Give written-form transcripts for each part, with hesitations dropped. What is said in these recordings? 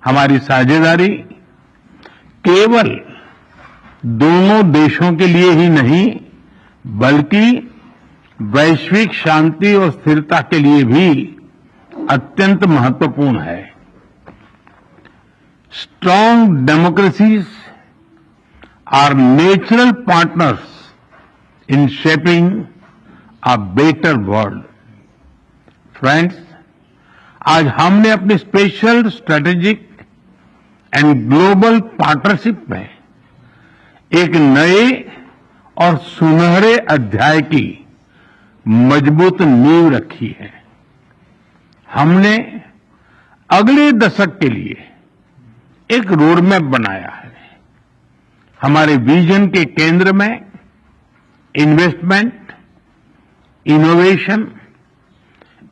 हमारी साझेदारी केवल दोनों देशों के लिए ही नहीं बल्कि वैश्विक शांति और स्थिरता के लिए भी अत्यंत महत्वपूर्ण है। Strong democracies are natural partners in shaping a better world. Friends, आज हमने अपनी special strategic and global partnership में एक नए और सुनहरे अध्याय की मजबूत नींव रखी है। हमने अगले दशक के लिए एक रोडमैप बनाया है। हमारे विजन के केंद्र में investment, innovation,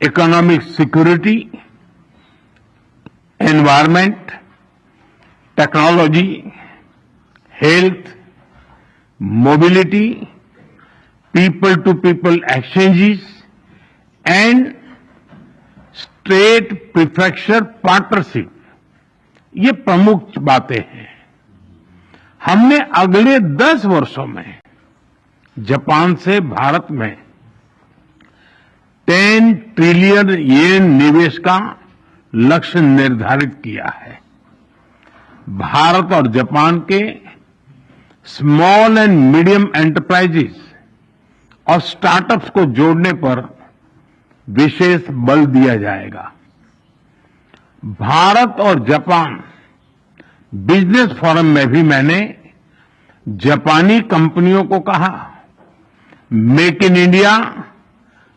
economic security, environment, technology, health, mobility, people to people exchanges and state prefecture partnership, ये प्रमुख बातें हैं। हमने अगले 10 वर्षों में जापान से भारत में 10 ट्रिलियन येन निवेश का लक्ष्य निर्धारित किया है। भारत और जापान के स्मॉल एंड मीडियम एंटरप्राइजेस और स्टार्टअप्स को जोड़ने पर विशेष बल दिया जाएगा। भारत और जापान बिजनेस फोरम में भी मैंने जापानी कंपनियों को कहा, make in India,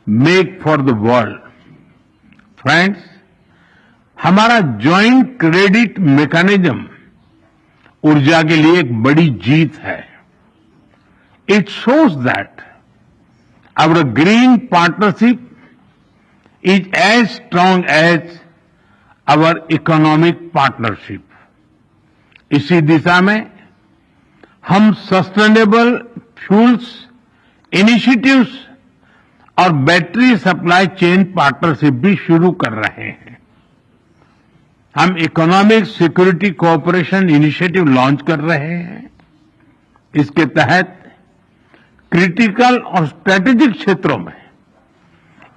make for the world. Friends, हमारा ज्वाइंट क्रेडिट मैकेनिज्म ऊर्जा के लिए एक बड़ी जीत है। It shows that our green partnership is as strong as our economic partnership. इसी दिशा में हम सस्टेनेबल फ्यूल्स इनिशिएटिव्स और बैटरी सप्लाई चेन पार्टनरशिप भी शुरू कर रहे हैं। हम economic security cooperation initiative launch कर रहे हैं। इसके तहत क्रिटिकल और स्ट्रेटेजिक क्षेत्रों में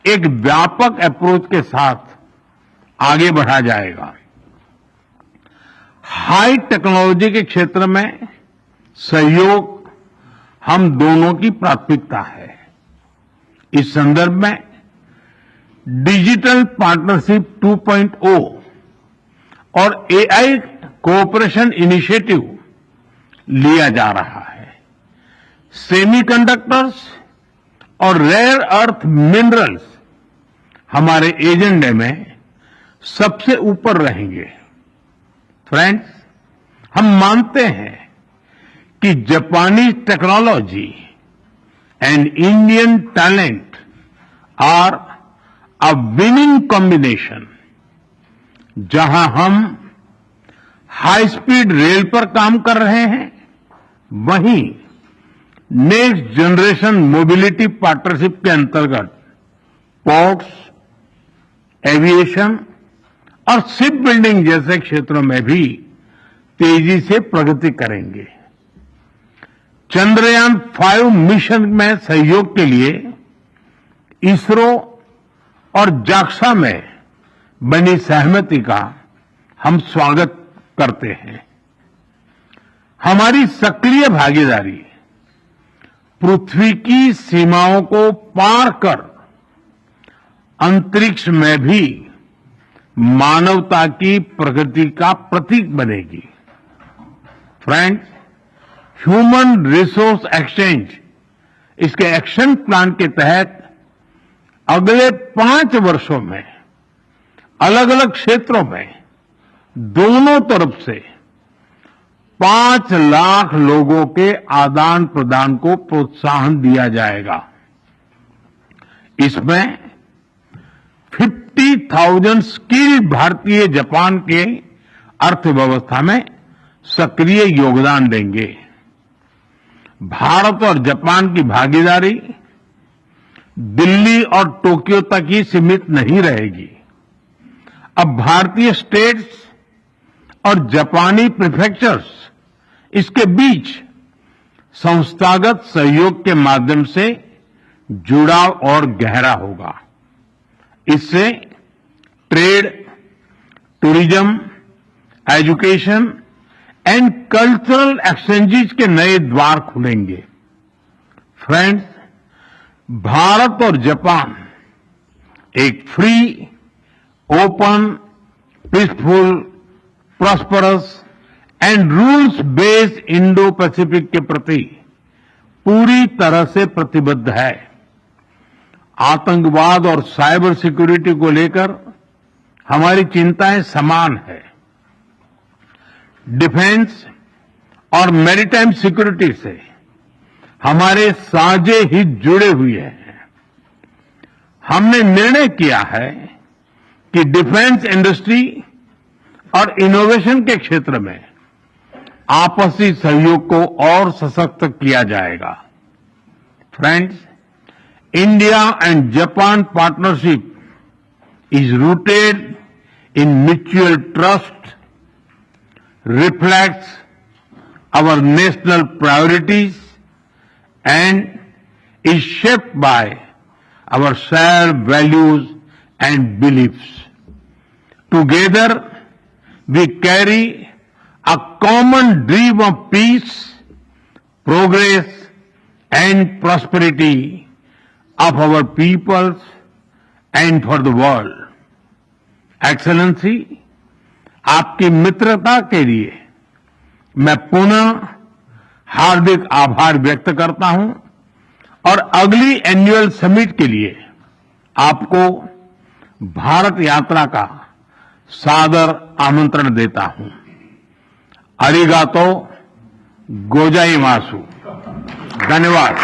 एक व्यापक अप्रोच के साथ आगे बढ़ा जाएगा। हाई टेक्नोलॉजी के क्षेत्र में सहयोग हम दोनों की प्राथमिकता है। इस संदर्भ में डिजिटल पार्टनरशिप 2.0 और एआई कोऑपरेशन इनिशिएटिव लिया जा रहा है। सेमीकंडक्टर्स और रेयर अर्थ मिनरल्स हमारे एजेंडे में सबसे ऊपर रहेंगे। फ्रेंड्स, हम मानते हैं कि जापानी technology and Indian talent are a winning combination. जहां हम हाई स्पीड रेल पर काम कर रहे हैं, वहीं नेक्स्ट जनरेशन मोबिलिटी पार्टनरशिप के अंतर्गत पोर्ट्स, एविएशन और शिप बिल्डिंग जैसे क्षेत्रों में भी तेजी से प्रगति करेंगे। चंद्रयान 5 मिशन में सहयोग के लिए इसरो और जाक्सा में बनी सहमति का हम स्वागत करते हैं। हमारी सक्रिय भागीदारी पृथ्वी की सीमाओं को पार कर अंतरिक्ष में भी मानवता की प्रगति का प्रतीक बनेगी। फ्रेंड्स, ह्यूमन रिसोर्स एक्सचेंज, इसके एक्शन प्लान के तहत अगले 5 वर्षों में अलग अलग क्षेत्रों में दोनों तरफ से 5 लाख लोगों के आदान प्रदान को प्रोत्साहन दिया जाएगा। इसमें 50,000 स्किल्ड भारतीय जापान के अर्थव्यवस्था में सक्रिय योगदान देंगे। भारत और जापान की भागीदारी दिल्ली और टोक्यो तक ही सीमित नहीं रहेगी। अब भारतीय स्टेट्स और जापानी प्रीफेक्चर्स इसके बीच संस्थागत सहयोग के माध्यम से जुड़ाव और गहरा होगा। इससे trade, tourism, education and cultural exchanges के नए द्वार खुलेंगे। फ्रेंड्स, भारत और जापान एक free, open, peaceful, prosperous and rules based Indo Pacific के प्रति पूरी तरह से प्रतिबद्ध है। आतंकवाद और साइबर सिक्योरिटी को लेकर हमारी चिंताएं समान है। डिफेंस और मैरीटाइम सिक्योरिटी से हमारे साझे हित जुड़े हुए हैं। हमने निर्णय किया है कि डिफेंस इंडस्ट्री और इनोवेशन के क्षेत्र में आपसी सहयोग को और सशक्त किया जाएगा। Friends, India and Japan partnership is rooted in mutual trust, reflects our national priorities and is shaped by our shared values and beliefs. Together, we carry a common dream of peace, progress and prosperity of our peoples and for the world. Excellency, आपकी मित्रता के लिए मैं पुनः हार्दिक आभार व्यक्त करता हूं और अगली एनुअल समिट के लिए आपको भारत यात्रा का सादर आमंत्रण देता हूं। अरिगातो गोजाइमासु। धन्यवाद।